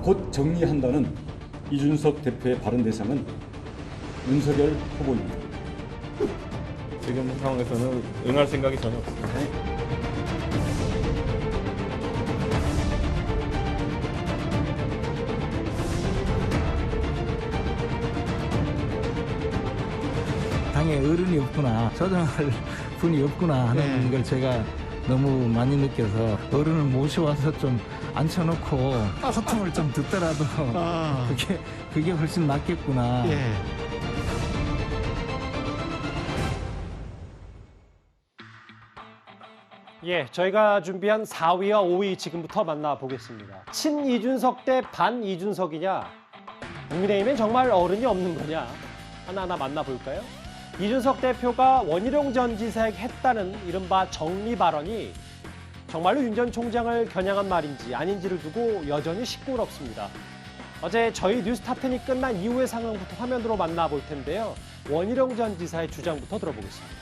곧 정리한다는 이준석 대표의 발언 대상은 윤석열 후보입니다. 지금 상황에서는 응할 생각이 전혀 없습니다. 당에 어른이 없구나, 조정할 분이 없구나 하는 걸 제가 너무 많이 느껴서 어른을 모셔와서 좀 앉혀놓고 소통을 좀 듣더라도 그게 훨씬 낫겠구나. 예, 저희가 준비한 4위와 5위 지금부터 만나보겠습니다. 친 이준석 대 반 이준석이냐? 국민의힘엔 정말 어른이 없는 거냐? 하나하나 만나볼까요? 이준석 대표가 원희룡 전 지사에게 했다는 이른바 정리 발언이 정말로 윤 전 총장을 겨냥한 말인지 아닌지를 두고 여전히 시끄럽습니다. 어제 저희 뉴스탑10이 끝난 이후의 상황부터 화면으로 만나볼 텐데요. 원희룡 전 지사의 주장부터 들어보겠습니다.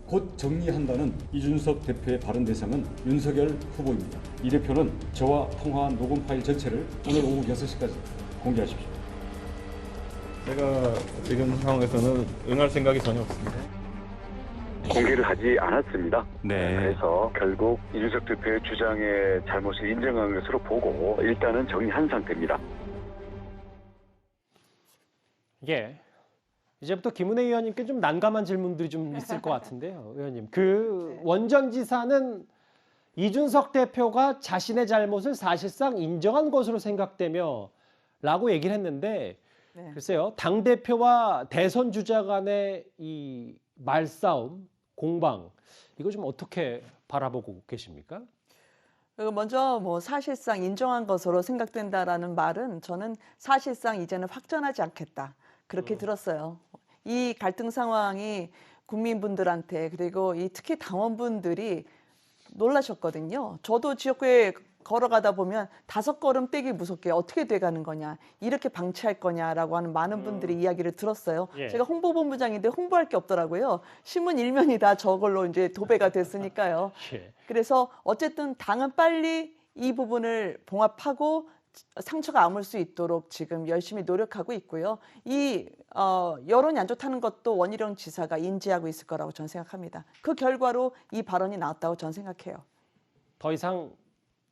곧 정리한다는 이준석 대표의 발언 대상은 윤석열 후보입니다. 이 대표는 저와 통화한 녹음 파일 전체를 오늘 오후 6시까지 공개하십시오. 제가 지금 상황에서는 응할 생각이 전혀 없습니다. 공개를 하지 않았습니다. 네. 그래서 결국 이준석 대표의 주장의 잘못을 인정한 것으로 보고 일단은 정리한 상태입니다. 예. 이제부터 김은혜 의원님께 좀 난감한 질문들이 좀 있을 것 같은데요, 의원님. 원전 지사는 이준석 대표가 자신의 잘못을 사실상 인정한 것으로 생각되며 라고 얘기를 했는데 글쎄요, 당대표와 대선 주자 간의 이 말싸움, 공방, 이거 좀 어떻게 바라보고 계십니까? 먼저 사실상 인정한 것으로 생각된다라는 말은 저는 사실상 이제는 확전하지 않겠다. 그렇게 들었어요. 이 갈등 상황이 국민분들한테 그리고 특히 당원분들이 놀라셨거든요. 저도 지역구에 걸어가다 보면 5걸음 떼기 무섭게 어떻게 돼가는 거냐, 이렇게 방치할 거냐라고 하는 많은 분들이 이야기를 들었어요. 예. 제가 홍보본부장인데 홍보할 게 없더라고요. 신문 일면이 다 저걸로 이제 도배가 됐으니까요. 예. 그래서 어쨌든 당은 빨리 이 부분을 봉합하고 상처가 아물 수 있도록 지금 열심히 노력하고 있고요. 여론이 안 좋다는 것도 원희룡 지사가 인지하고 있을 거라고 저는 생각합니다. 그 결과로 이 발언이 나왔다고 저는 생각해요. 더 이상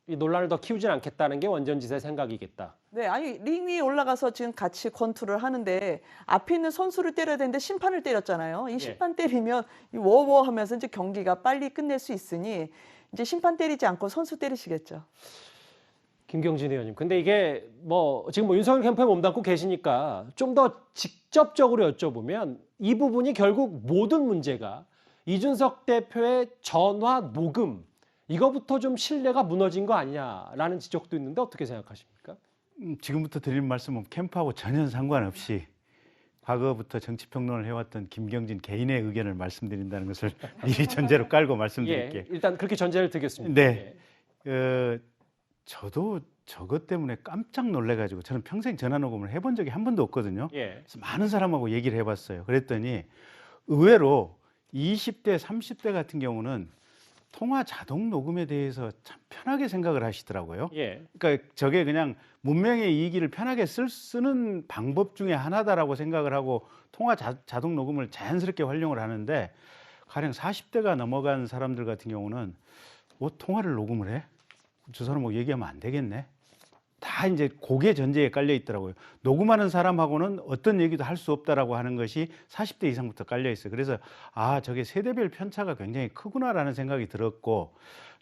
이 논란을 더 키우진 않겠다는 게 원전 지사의 생각이겠다. 네, 아니 링 위에 올라가서 지금 같이 권투를 하는데 앞에 있는 선수를 때려야 되는데 심판을 때렸잖아요. 이 심판 때리면 워워 하면서 이제 경기가 빨리 끝낼 수 있으니 이제 심판 때리지 않고 선수 때리시겠죠. 김경진 의원님, 근데 이게 지금 윤석열 캠프에 몸담고 계시니까 좀 더 직접적으로 여쭤보면 이 부분이 결국 모든 문제가 이준석 대표의 전화 녹음, 이거부터 좀 신뢰가 무너진 거 아니냐라는 지적도 있는데 어떻게 생각하십니까? 지금부터 드릴 말씀은 캠프하고 전혀 상관없이 과거부터 정치평론을 해왔던 김경진 개인의 의견을 말씀드린다는 것을 미리 전제로 깔고 말씀드릴게요. 일단 그렇게 전제를 드리겠습니다. 네. 저도 저것 때문에 깜짝 놀래가지고 저는 평생 전화녹음을 해본 적이 한 번도 없거든요. 그래서 많은 사람하고 얘기를 해봤어요. 그랬더니 의외로 20대, 30대 같은 경우는 통화 자동 녹음에 대해서 참 편하게 생각을 하시더라고요. 그러니까 저게 그냥 문명의 이익을 편하게 쓰는 방법 중에 하나다라고 생각을 하고 통화 자동 녹음을 자연스럽게 활용을 하는데, 가령 40대가 넘어간 사람들 같은 경우는 통화를 녹음을 해? 저 사람 얘기하면 안 되겠네. 다 이제 고개 전제에 깔려 있더라고요. 녹음하는 사람하고는 어떤 얘기도 할 수 없다라고 하는 것이 40대 이상부터 깔려 있어요. 그래서 저게 세대별 편차가 굉장히 크구나라는 생각이 들었고,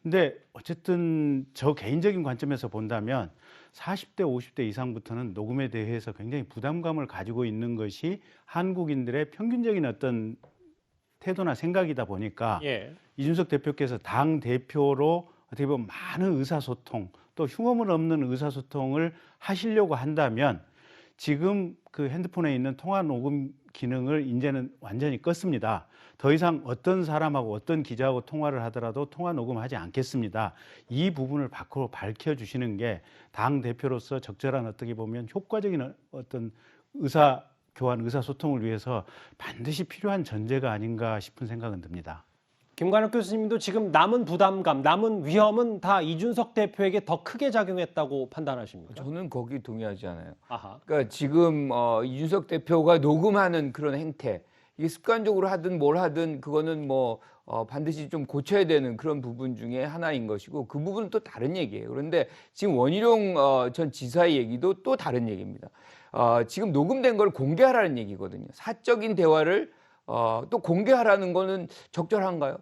근데 어쨌든 저 개인적인 관점에서 본다면 40대, 50대 이상부터는 녹음에 대해서 굉장히 부담감을 가지고 있는 것이 한국인들의 평균적인 어떤 태도나 생각이다 보니까 이준석 대표께서 당 대표로 어떻게 보면 많은 의사소통, 또 흉어물 없는 의사소통을 하시려고 한다면 지금 그 핸드폰에 있는 통화 녹음 기능을 이제는 완전히 껐습니다. 더 이상 어떤 사람하고 어떤 기자하고 통화를 하더라도 통화 녹음하지 않겠습니다. 이 부분을 밖으로 밝혀주시는 게 당 대표로서 적절한 어떻게 보면 효과적인 어떤 의사교환, 의사소통을 위해서 반드시 필요한 전제가 아닌가 싶은 생각은 듭니다. 김관욱 교수님도 지금 남은 부담감, 남은 위험은 다 이준석 대표에게 더 크게 작용했다고 판단하십니까? 저는 거기 동의하지 않아요. 아하. 그러니까 지금 이준석 대표가 녹음하는 그런 행태, 이게 습관적으로 하든 뭘 하든 그거는 뭐 반드시 좀 고쳐야 되는 그런 부분 중에 하나인 것이고, 그 부분은 또 다른 얘기예요. 그런데 지금 원희룡 전 지사의 얘기도 또 다른 얘기입니다. 지금 녹음된 걸 공개하라는 얘기거든요. 사적인 대화를 또 공개하라는 거는 적절한가요?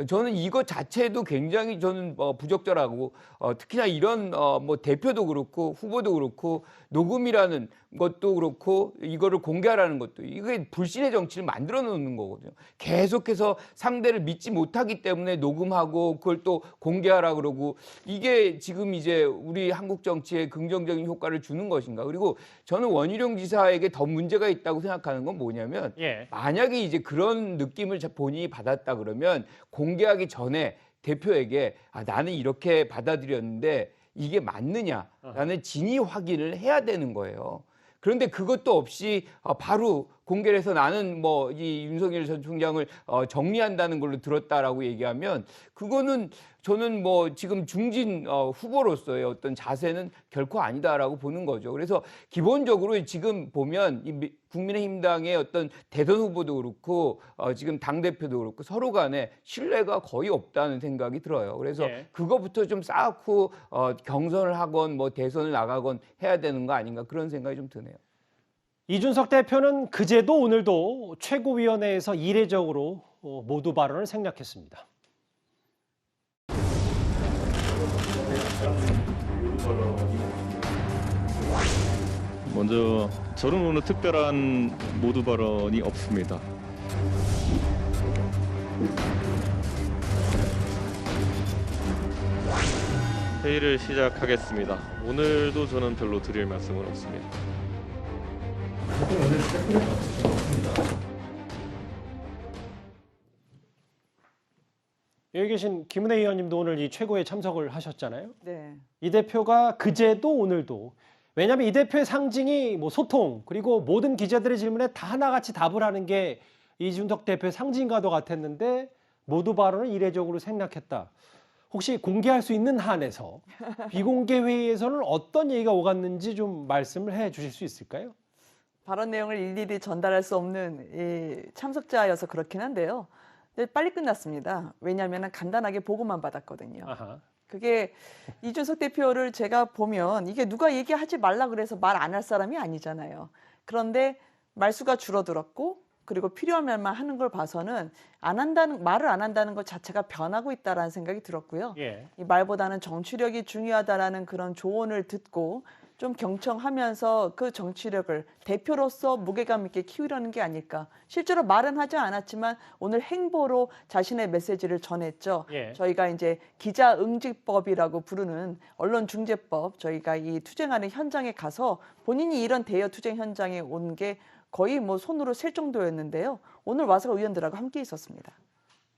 저는 이거 자체도 굉장히 저는 부적절하고, 특히나 이런 뭐 대표도 그렇고 후보도 그렇고 녹음이라는 것도 그렇고 이거를 공개하라는 것도, 이게 불신의 정치를 만들어 놓는 거거든요. 계속해서 상대를 믿지 못하기 때문에 녹음하고 그걸 또 공개하라 그러고, 이게 지금 이제 우리 한국 정치에 긍정적인 효과를 주는 것인가? 그리고 저는 원희룡 지사에게 더 문제가 있다고 생각하는 건 뭐냐면, 만약에 이제 그런 느낌을 본인이 받았다 그러면 공개하기 전에 대표에게 나는 이렇게 받아들였는데 이게 맞느냐라는 진위 확인을 해야 되는 거예요. 그런데 그것도 없이 바로 공개를 해서 나는 뭐 이 윤석열 전 총장을 정리한다는 걸로 들었다라고 얘기하면, 그거는 저는 뭐 지금 중진 후보로서의 어떤 자세는 결코 아니다라고 보는 거죠. 그래서 기본적으로 지금 보면 이 국민의힘당의 어떤 대선 후보도 그렇고 지금 당대표도 그렇고 서로 간에 신뢰가 거의 없다는 생각이 들어요. 그래서 그거부터 좀 쌓고 경선을 하건 뭐 대선을 나가건 해야 되는 거 아닌가, 그런 생각이 좀 드네요. 이준석 대표는 그제도 오늘도 최고위원회에서 이례적으로 모두 발언을 생략했습니다. 먼저 저는 오늘 특별한 모두 발언이 없습니다. 회의를 시작하겠습니다. 오늘도 저는 별로 드릴 말씀은 없습니다. 여기 계신 김은혜 의원님도 오늘 이 최고에 참석을 하셨잖아요. 네. 이 대표가 그제도 오늘도, 왜냐하면 이 대표의 상징이 뭐 소통, 그리고 모든 기자들의 질문에 다 하나같이 답을 하는 게 이준석 대표의 상징과도 같았는데 모두 발언을 이례적으로 생략했다. 혹시 공개할 수 있는 한에서 비공개 회의에서는 어떤 얘기가 오갔는지 좀 말씀을 해 주실 수 있을까요? 발언 내용을 일일이 전달할 수 없는 이 참석자여서 그렇긴 한데요. 근데 빨리 끝났습니다. 왜냐하면 간단하게 보고만 받았거든요. 아하. 그게 이준석 대표를 제가 보면 이게 누가 얘기하지 말라 그래서 말 안 할 사람이 아니잖아요. 그런데 말수가 줄어들었고, 그리고 필요한 말만 하는 걸 봐서는 말을 안 한다는 것 자체가 변하고 있다라는 생각이 들었고요. 이 말보다는 정치력이 중요하다라는 그런 조언을 듣고 좀 경청하면서 그 정치력을 대표로서 무게감 있게 키우려는 게 아닐까. 실제로 말은 하지 않았지만 오늘 행보로 자신의 메시지를 전했죠. 저희가 이제 기자응직법이라고 부르는 언론중재법, 저희가 이 투쟁하는 현장에 가서 본인이 이런 대여 투쟁 현장에 온 게 거의 뭐 손으로 셀 정도였는데요. 오늘 와서 의원들하고 함께 있었습니다.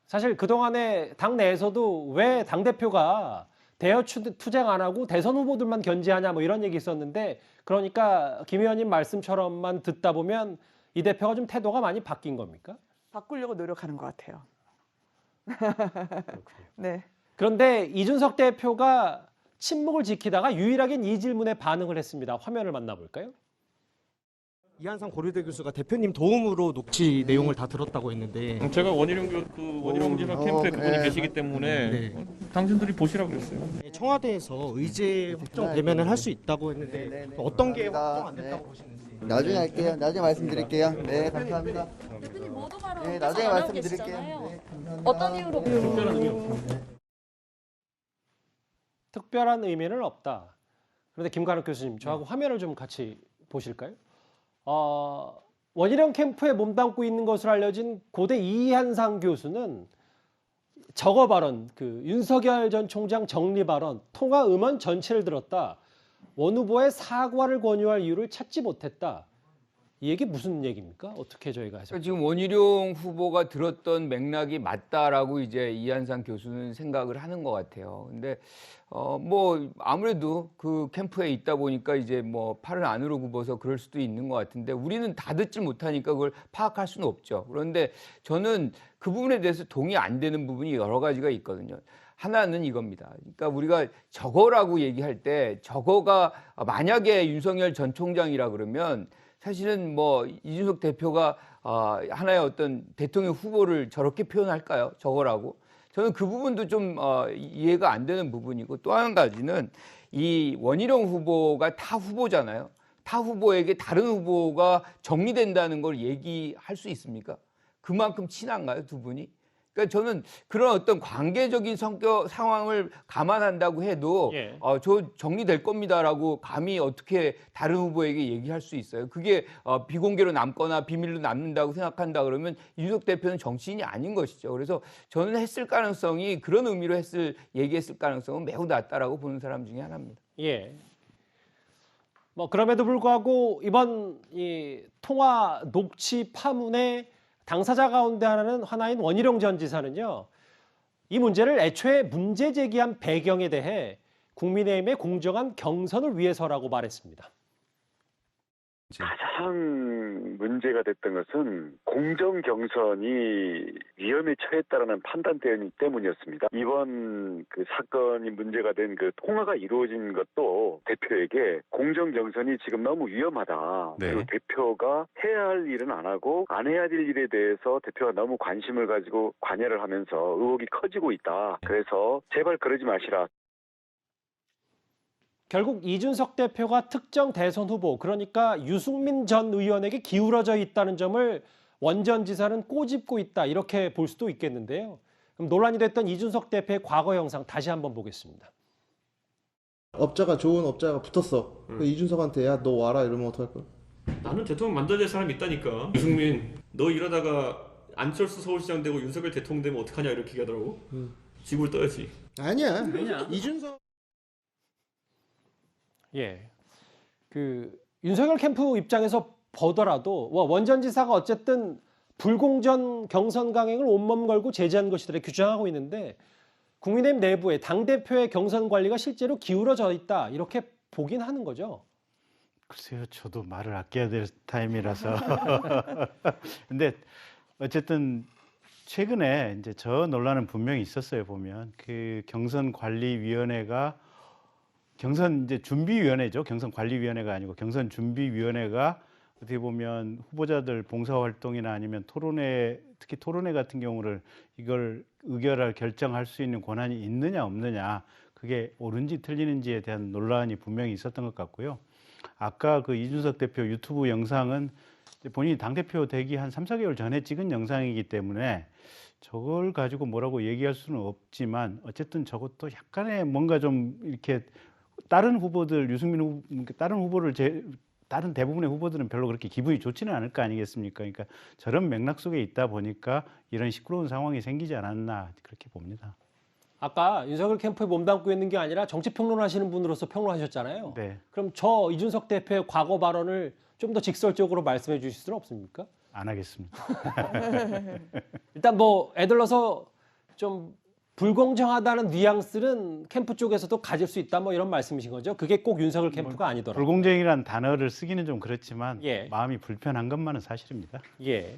사실 그동안에 당 내에서도 왜 당대표가 대여 투쟁 안 하고 대선 후보들만 견제하냐 뭐 이런 얘기 있었는데, 그러니까 김 의원님 말씀처럼만 듣다 보면 이 대표가 좀 태도가 많이 바뀐 겁니까? 바꾸려고 노력하는 것 같아요. 네. 그런데 이준석 대표가 침묵을 지키다가 유일하게 이 질문에 반응을 했습니다. 화면을 만나볼까요? 이한상 고려대 교수가 대표님 도움으로 녹취 내용을 다 들었다고 했는데, 제가 원희룡 지사 캠프에 그분이 계시기 때문에 당신들이 보시라고 그랬어요. 청와대에서 의제 확정되면 할 수 있다고 했는데 어떤 게 확정 안 됐다고 보시는지. 나중에 할게요. 나중에 말씀드릴게요. 네, 감사합니다. 대표님 모두 발언 네, 나중에 안 하고 말씀드릴게요. 계시잖아요. 네, 감사합니다. 어떤 이유로? 특별한 의미 없습니다. 특별한 의미는 없다. 그런데 김관욱 교수님, 저하고 화면을 좀 같이 보실까요? 원희룡 캠프에 몸담고 있는 것으로 알려진 고대 이한상 교수는 저거 발언, 그 윤석열 전 총장 정리 발언, 통화 음원 전체를 들었다. 원 후보의 사과를 권유할 이유를 찾지 못했다. 이 얘기 무슨 얘기입니까? 어떻게 저희가 해서? 지금 원희룡 후보가 들었던 맥락이 맞다라고 이제 이한상 교수는 생각을 하는 것 같아요. 근데 뭐 아무래도 그 캠프에 있다 보니까 이제 뭐 팔을 안으로 굽어서 그럴 수도 있는 것 같은데 우리는 다 듣지 못하니까 그걸 파악할 수는 없죠. 그런데 저는 그 부분에 대해서 동의 안 되는 부분이 여러 가지가 있거든요. 하나는 이겁니다. 그러니까 우리가 저거라고 얘기할 때 저거가 만약에 윤석열 전 총장이라 그러면 사실은 뭐 이준석 대표가 하나의 어떤 대통령 후보를 저렇게 표현할까요? 저거라고. 저는 그 부분도 좀 이해가 안 되는 부분이고 또 한 가지는 이 원희룡 후보가 타 후보잖아요. 타 후보에게 다른 후보가 정리된다는 걸 얘기할 수 있습니까? 그만큼 친한가요, 두 분이? 그러니까 저는 그런 어떤 관계적인 성격 상황을 감안한다고 해도 예. 저 정리될 겁니다라고 감히 어떻게 다른 후보에게 얘기할 수 있어요? 그게 비공개로 남거나 비밀로 남는다고 생각한다 그러면 이준석 대표는 정치인이 아닌 것이죠. 그래서 저는 했을 가능성이 그런 의미로 얘기했을 가능성은 매우 낮다라고 보는 사람 중에 하나입니다. 예. 뭐 그럼에도 불구하고 이번 이 통화 녹취 파문의 당사자 가운데 하나인 원희룡 전 지사는요. 이 문제를 애초에 문제 제기한 배경에 대해 국민의힘의 공정한 경선을 위해서라고 말했습니다. 가장 문제가 됐던 것은 공정 경선이 위험에 처했다라는 판단 때문이었습니다. 이번 그 사건이 문제가 된 그 통화가 이루어진 것도 대표에게 공정 경선이 지금 너무 위험하다. 네. 그리고 대표가 해야 할 일은 안 하고 안 해야 될 일에 대해서 대표가 너무 관심을 가지고 관여를 하면서 의혹이 커지고 있다. 그래서 제발 그러지 마시라. 결국 이준석 대표가 특정 대선 후보, 그러니까 유승민 전 의원에게 기울어져 있다는 점을 원 전 지사는 꼬집고 있다, 이렇게 볼 수도 있겠는데요. 그럼 논란이 됐던 이준석 대표의 과거 영상 다시 한번 보겠습니다. 업자가 좋은 업자가 붙었어. 그 이준석한테 야 너 와라 이러면 어떡할 거야? 나는 대통령 만들어야 될 사람이 있다니까. 유승민, 너 이러다가 안철수 서울시장 되고 윤석열 대통령 되면 어떡하냐 이렇게 얘기하더라고. 지구를 떠야지. 아니야. 이준석. 예, 그 윤석열 캠프 입장에서 보더라도 원 전 지사가 어쨌든 불공정 경선 강행을 온몸 걸고 제지한 것이라 규정하고 있는데 국민의힘 내부에 당대표의 경선 관리가 실제로 기울어져 있다, 이렇게 보긴 하는 거죠. 글쎄요, 저도 말을 아껴야 될 타임이라서. 근데 어쨌든 최근에 이제 저 논란은 분명히 있었어요. 보면 그 경선관리위원회가 경선 이제 준비위원회죠. 경선관리위원회가 아니고 경선준비위원회가 어떻게 보면 후보자들 봉사활동이나 아니면 토론회, 특히 토론회 같은 경우를 이걸 의결할 결정할 수 있는 권한이 있느냐 없느냐, 그게 옳은지 틀리는지에 대한 논란이 분명히 있었던 것 같고요. 아까 그 이준석 대표 유튜브 영상은 본인이 당대표 되기 한 3, 4개월 전에 찍은 영상이기 때문에 저걸 가지고 뭐라고 얘기할 수는 없지만 어쨌든 저것도 약간의 뭔가 좀 이렇게 다른 후보들, 유승민 후보, 다른 후보를 다른 대부분의 후보들은 별로 그렇게 기분이 좋지는 않을 거 아니겠습니까? 그러니까 저런 맥락 속에 있다 보니까 이런 시끄러운 상황이 생기지 않았나 그렇게 봅니다. 아까 윤석열 캠프에 몸담고 있는 게 아니라 정치평론하시는 분으로서 평론하셨잖아요. 네. 그럼 저 이준석 대표의 과거 발언을 좀 더 직설적으로 말씀해 주실 수는 없습니까? 안 하겠습니다. 일단 뭐 애들러서 좀 불공정하다는 뉘앙스는 캠프 쪽에서도 가질 수 있다, 뭐 이런 말씀이신 거죠? 그게 꼭 윤석열 캠프가 아니더라고요. 불공정이라는 단어를 쓰기는 좀 그렇지만 예. 마음이 불편한 것만은 사실입니다. 예.